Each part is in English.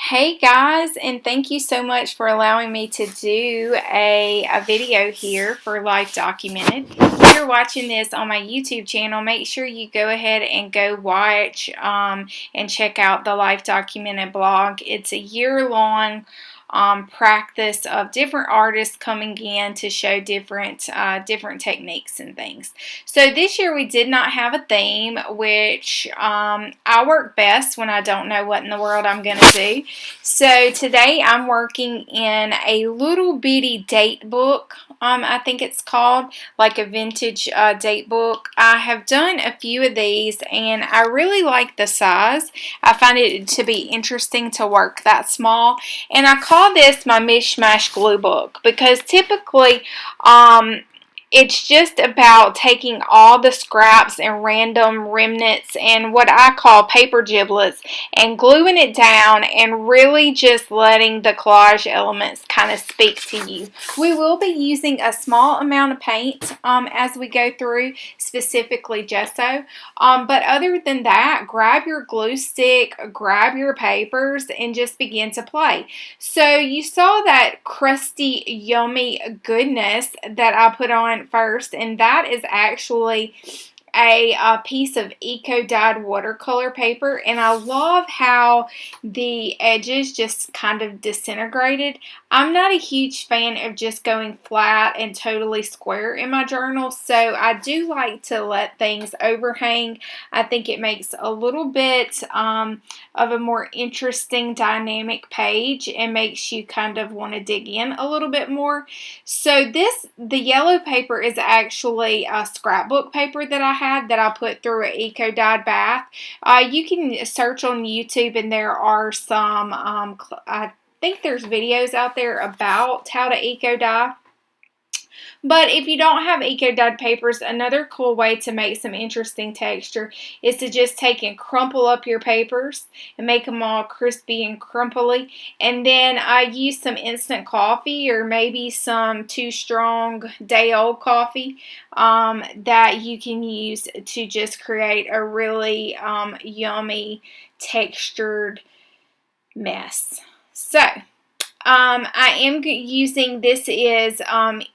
Hey guys, and thank you so much for allowing me to do a video here for Life Documented. If you're watching this on my YouTube channel, make sure you go ahead and go watch and check out the Life Documented blog. It's a year-long practice of different artists coming in to show different techniques and things. So this year we did not have a theme, which I work best when I don't know what in the world I'm going to do. So today I'm working in a little bitty date book. I think it's called, like a vintage date book. I have done a few of these and I really like the size. I find it to be interesting to work that small, and I call this my mishmash glue book because typically it's just about taking all the scraps and random remnants and what I call paper giblets and gluing it down and really just letting the collage elements kind of speak to you. We will be using a small amount of paint as we go through, specifically gesso. But other than that, grab your glue stick, grab your papers, and just begin to play. So you saw that crusty, yummy goodness that I put on first, and that is actually a piece of eco-dyed watercolor paper, and I love how the edges just kind of disintegrated. I'm not a huge fan of just going flat and totally square in my journal, so I do like to let things overhang. I think it makes a little bit of a more interesting dynamic page and makes you kind of want to dig in a little bit more. So the yellow paper is actually a scrapbook paper that I had that I put through an eco-dyed bath. You can search on YouTube and there are some, I think there's videos out there about how to eco-dye. But if you don't have eco-dyed papers, another cool way to make some interesting texture is to just take and crumple up your papers and make them all crispy and crumply. And then I use some instant coffee or maybe some Too Strong day-old coffee that you can use to just create a really yummy textured mess. So I am using, this is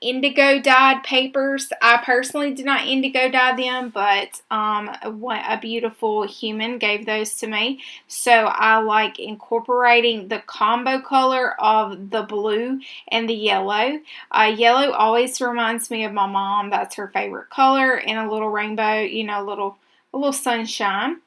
indigo dyed papers. I personally did not indigo dye them, but a beautiful human gave those to me. So I like incorporating the combo color of the blue and the yellow. Yellow always reminds me of my mom. That's her favorite color, and a little rainbow, you know, a little sunshine.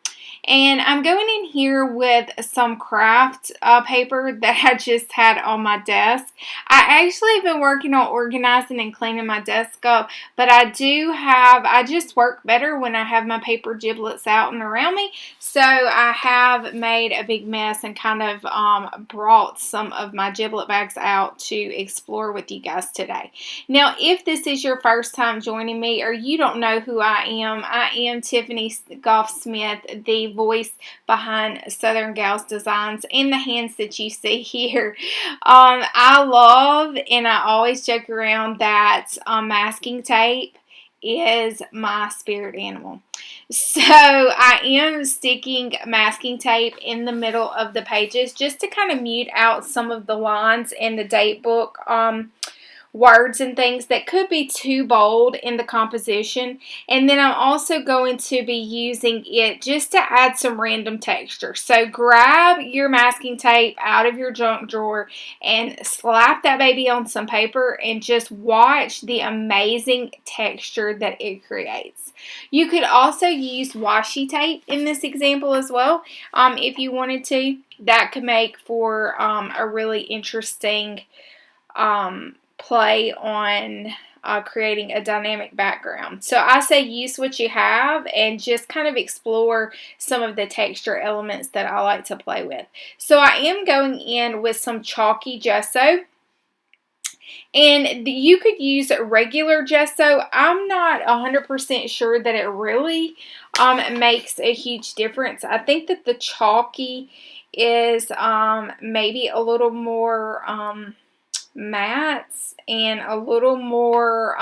And I'm going in here with some craft paper that I just had on my desk. I actually have been working on organizing and cleaning my desk up, but I just work better when I have my paper giblets out and around me. So I have made a big mess and kind of brought some of my giblet bags out to explore with you guys today. Now, if this is your first time joining me or you don't know who I am Tiffany Goff Smith, the voice behind Southern Gals Designs and the hands that you see here. I love, and I always joke around that masking tape is my spirit animal. So I am sticking masking tape in the middle of the pages just to kind of mute out some of the lines in the date book words and things that could be too bold in the composition. And then I'm also going to be using it just to add some random texture. So grab your masking tape out of your junk drawer and slap that baby on some paper and just watch the amazing texture that it creates. You could also use washi tape in this example as well if you wanted to. That could make for a really interesting play on creating a dynamic background. So I say use what you have and just kind of explore some of the texture elements that I like to play with. So I am going in with some chalky gesso. And you could use regular gesso. I'm not 100% sure that it really makes a huge difference. I think that the chalky is maybe a little more matte and a little more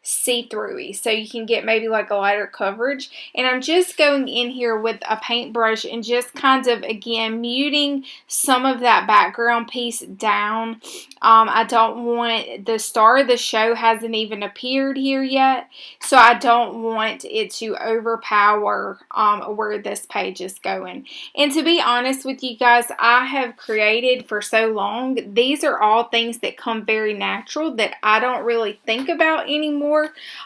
see-throughy, so you can get maybe like a lighter coverage. And I'm just going in here with a paintbrush and just kind of, again, muting some of that background piece down. I don't want, the star of the show hasn't even appeared here yet, so I don't want it to overpower where this page is going. And to be honest with you guys, I have created for so long, these are all things that come very natural that I don't really think about anymore.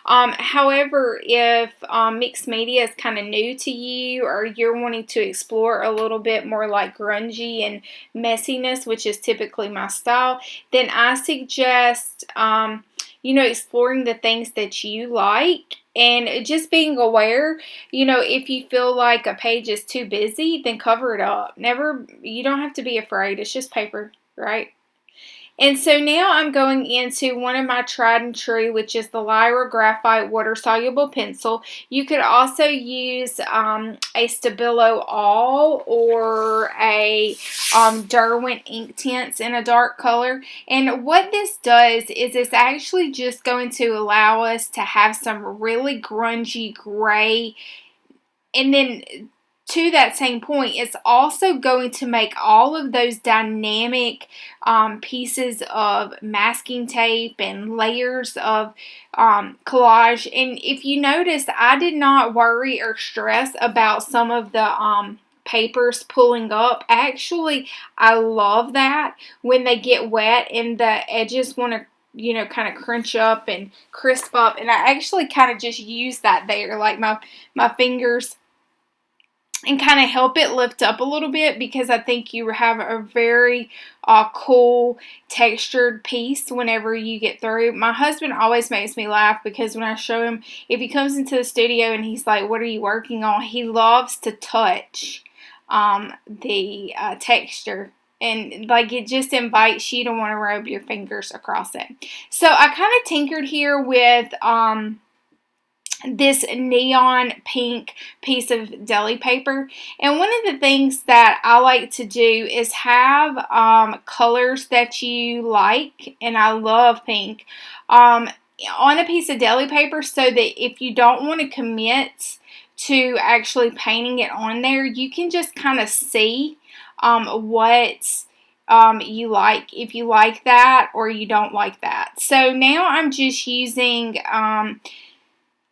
However, if mixed media is kind of new to you, or you're wanting to explore a little bit more like grungy and messiness, which is typically my style, then I suggest exploring the things that you like. And just being aware, if you feel like a page is too busy, then cover it up. You don't have to be afraid. It's just paper, right? And so now I'm going into one of my tried and true, which is the Lyra Graphite Water Soluble Pencil. You could also use a Stabilo All or a Derwent Ink Tints in a dark color. And what this does is it's actually just going to allow us to have some really grungy gray. And then to that same point, it's also going to make all of those dynamic pieces of masking tape and layers of collage. And if you notice, I did not worry or stress about some of the papers pulling up. Actually, I love that when they get wet and the edges want to kind of crunch up and crisp up. And I actually kind of just use that there, like my fingers, and kind of help it lift up a little bit, because I think you have a very cool textured piece whenever you get through. My husband always makes me laugh because when I show him, if he comes into the studio and he's like, "What are you working on?" he loves to touch the texture. And like, it just invites you to want to rub your fingers across it. So I kind of tinkered here with this neon pink piece of deli paper. And one of the things that I like to do is have colors that you like, and I love pink, on a piece of deli paper, so that if you don't want to commit to actually painting it on there, you can just kind of see what you like, if you like that or you don't like that. So now I'm just using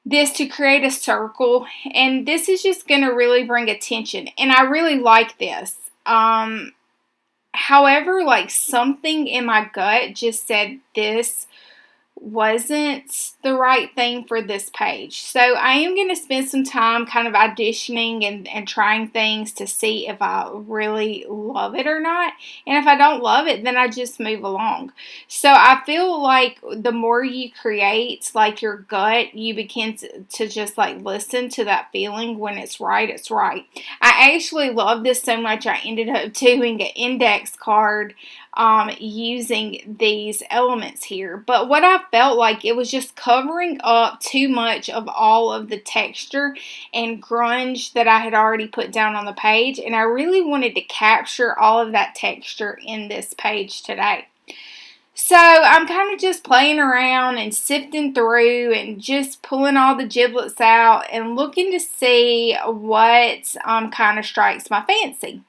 this to create a circle, and this is just going to really bring attention, and I really like this. However, like, something in my gut just said this wasn't the right thing for this page. So I am going to spend some time kind of auditioning and trying things to see if I really love it or not. And if I don't love it, then I just move along. So I feel like the more you create, like, your gut, you begin to just like listen to that feeling. When it's right, it's right. I actually love this so much, I ended up doing an index card using these elements here. But what I felt like, it was just covering up too much of all of the texture and grunge that I had already put down on the page, and I really wanted to capture all of that texture in this page today. So I'm kind of just playing around and sifting through and just pulling all the giblets out and looking to see what kind of strikes my fancy.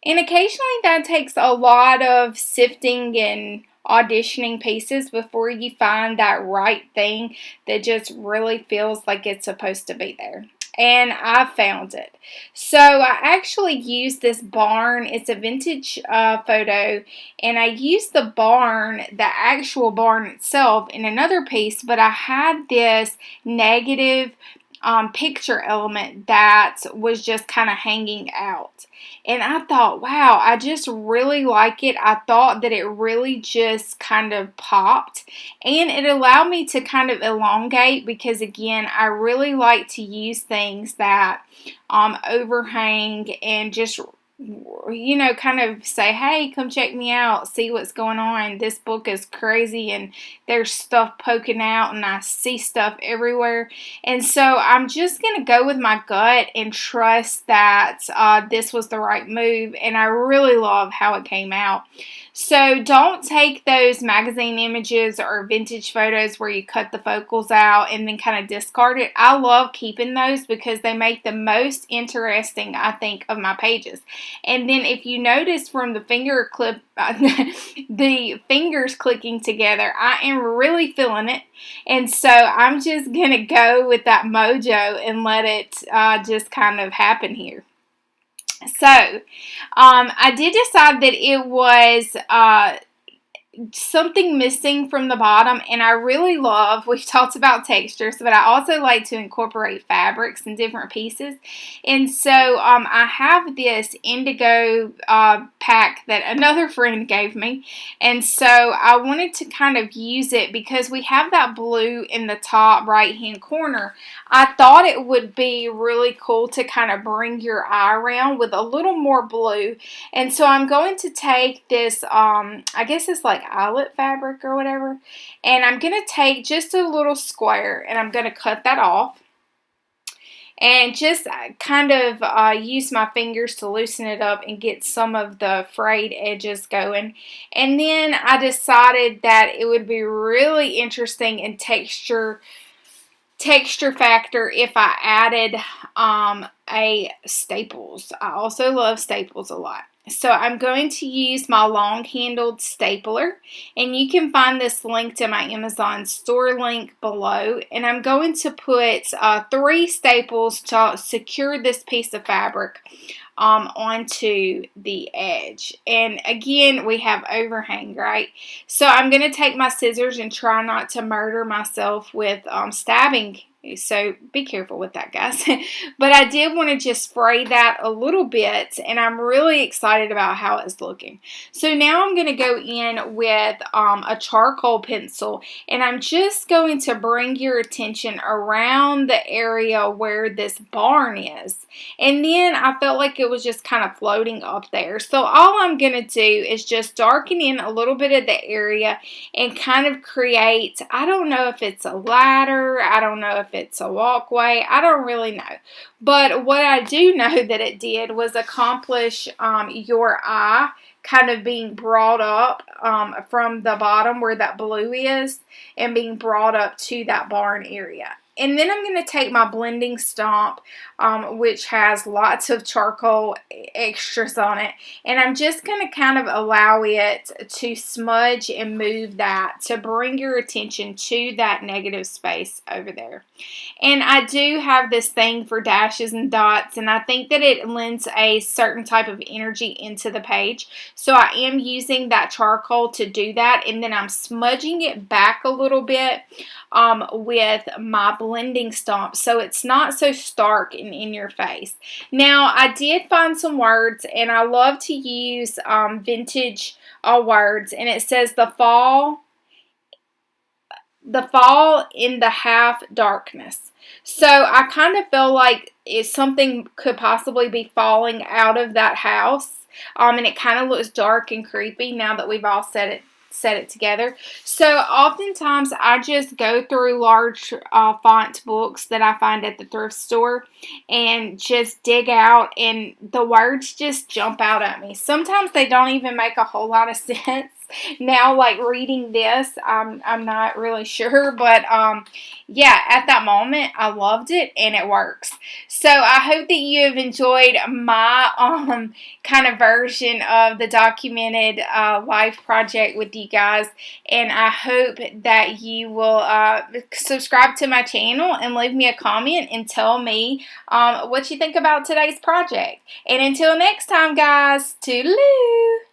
And occasionally that takes a lot of sifting and auditioning pieces before you find that right thing that just really feels like it's supposed to be there. And I found it. So I actually used this barn. It's a vintage photo, and I used the barn, the actual barn itself, in another piece, but I had this negative picture element that was just kind of hanging out. And I thought, wow, I just really like it. I thought that it really just kind of popped, and it allowed me to kind of elongate, because again, I really like to use things that overhang and just you know, kind of say, hey, come check me out, see what's going on. This book is crazy and there's stuff poking out and I see stuff everywhere. And so I'm just going to go with my gut and trust that this was the right move. And I really love how it came out. So don't take those magazine images or vintage photos where you cut the focals out and then kind of discard it. I love keeping those because they make the most interesting, I think, of my pages. And then if you notice from the finger clip, the fingers clicking together, I am really feeling it. And so I'm just going to go with that mojo and let it just kind of happen here. So, I did decide that it was something missing from the bottom, and I really love, we've talked about textures, but I also like to incorporate fabrics and different pieces. And so I have this indigo pack that another friend gave me, and so I wanted to kind of use it because we have that blue in the top right hand corner. I thought it would be really cool to kind of bring your eye around with a little more blue. And so I'm going to take this, I guess it's like eyelet fabric or whatever, and I'm going to take just a little square and I'm going to cut that off and just kind of use my fingers to loosen it up and get some of the frayed edges going. And then I decided that it would be really interesting in texture factor if I added a staples. I also love staples a lot. So I'm going to use my long-handled stapler, and you can find this linked in my Amazon store link below. And I'm going to put 3 staples to secure this piece of fabric onto the edge. And again, we have overhang, right? So I'm going to take my scissors and try not to murder myself with stabbing. So be careful with that, guys. But I did want to just spray that a little bit, and I'm really excited about how it's looking. So now I'm going to go in with a charcoal pencil, and I'm just going to bring your attention around the area where this barn is. And then I felt like it was just kind of floating up there. So all I'm going to do is just darken in a little bit of the area and kind of create, I don't know if it's a ladder, I don't know if it's a walkway, I don't really know. But what I do know that it did was accomplish your eye kind of being brought up from the bottom where that blue is and being brought up to that barn area. And then I'm going to take my blending stomp, which has lots of charcoal extras on it, and I'm just going to kind of allow it to smudge and move that to bring your attention to that negative space over there. And I do have this thing for dashes and dots, and I think that it lends a certain type of energy into the page. So I am using that charcoal to do that, and then I'm smudging it back a little bit with my blending stomp so it's not so stark and in your face. Now I did find some words, and I love to use vintage words, and it says the fall in the half darkness. So I kind of feel like something could possibly be falling out of that house, and it kind of looks dark and creepy now that we've all set it together. So oftentimes I just go through large font books that I find at the thrift store and just dig out, and the words just jump out at me. Sometimes they don't even make a whole lot of sense. Now, like reading this, I'm not really sure, but yeah, at that moment I loved it and it works. So I hope that you have enjoyed my kind of version of the documented life project with you guys, and I hope that you will subscribe to my channel and leave me a comment and tell me what you think about today's project. And until next time, guys, toodaloo!